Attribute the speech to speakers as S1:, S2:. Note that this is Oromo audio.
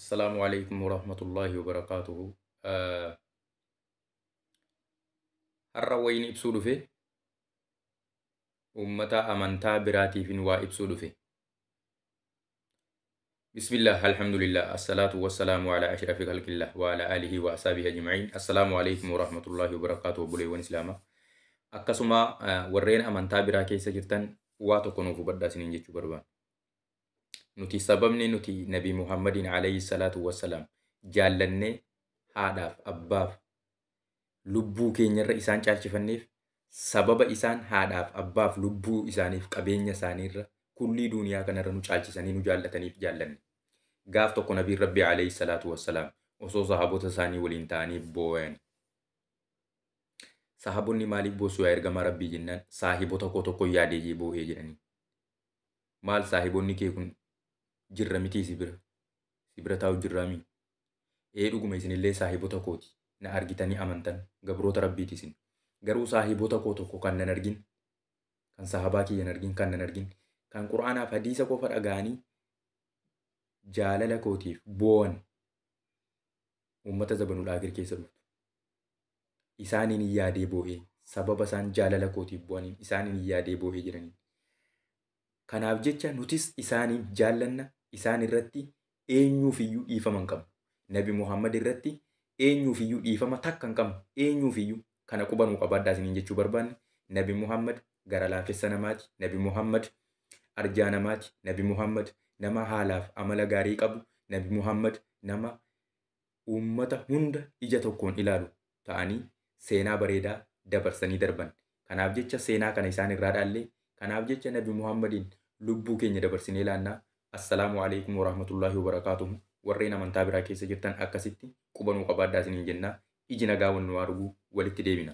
S1: السلام عليكم ورحمة الله وبركاته. الروين إبسود فيه أمتا أمنتا براتي في نوا إبسود فيه. بسم الله الحمد لله الصلاة والسلام على أشرف خلق الله وعلى آله وأصحابه أجمعين. السلام عليكم ورحمة الله وبركاته. بولي ونسلامة أكسما ورين أمنتا براكي سجرتن واتكونوا فبدا سنين جيتشو بربان نتي سببني نتي نبي محمد عليه الصلاة والسلام جالني هاداف أباف lubbuu keenyarra isaan caalchifanneef sababa isaan haadhaaf abbaaf lubbuu isaaniif qabeenya isaaniirra kullii duuniyaa kanarra nu caalchisanii nu jaallataniif jaallanne. Gaaf tokko nabiin rabbii alayhi salaatu wassalaam osoo sahaabota isaanii waliin ta'anii boo'an. Sahaabonni maaliif boosuu yaa ergamaa rabbii jennaan saahibota koo tokko yaadee boo'ee jedhanii. Maal saahibonni kee kun jirra mitii si bira taa'u jirraami. Dhuguma isinillee saahibota kooti. Na argitanii amantan gabroota rabbiitisin garuu saahibota koo tokko kan nan argin kan sahabaa kiyyan argin kan nan argin kan qur'aanaaf hadiisa qofa dhaga'anii jaalala kootiif boo'an ummata zabanul aakhir keessa dhuftu isaaniin yaadee boo'ee sababa isaan jaalala kootiif boo'aniin isaaniin yaadee boo'ee jiraniin kanaaf jecha nutis isaaniif jaallanna isaan irratti eenyuuf iyyuu dhiifaman qabu nabi Muhammad irratti eenyuuf iyyuu dhiifama takka hin qabnu eenyuuf iyyuu kana qubanuu qabaadhaa isiniin jechuu barbaanne nabi Muhammad gara laafessa namaati nabi Muhammad arjaa namaati nabi Muhammad nama haalaaf amala gaarii qabu nabi Muhammad nama ummata hunda ija tokkoon ilaalu ta'anii seenaa bareedaa dabarsanii darban kanaaf jecha seenaa kana isaan irraa dhaallee kanaaf jecha nabi Muhammadiin lubbuu keenya dabarsinee ilaannaa. Assalaamu alaikum warahmatullahi wabarakaatuhu. Warreen amantaa biraa keessa jirtan akkasitti qubanuu qabaadhaa isiniin jennaa iji nagaa wannu arguu walitti deebina.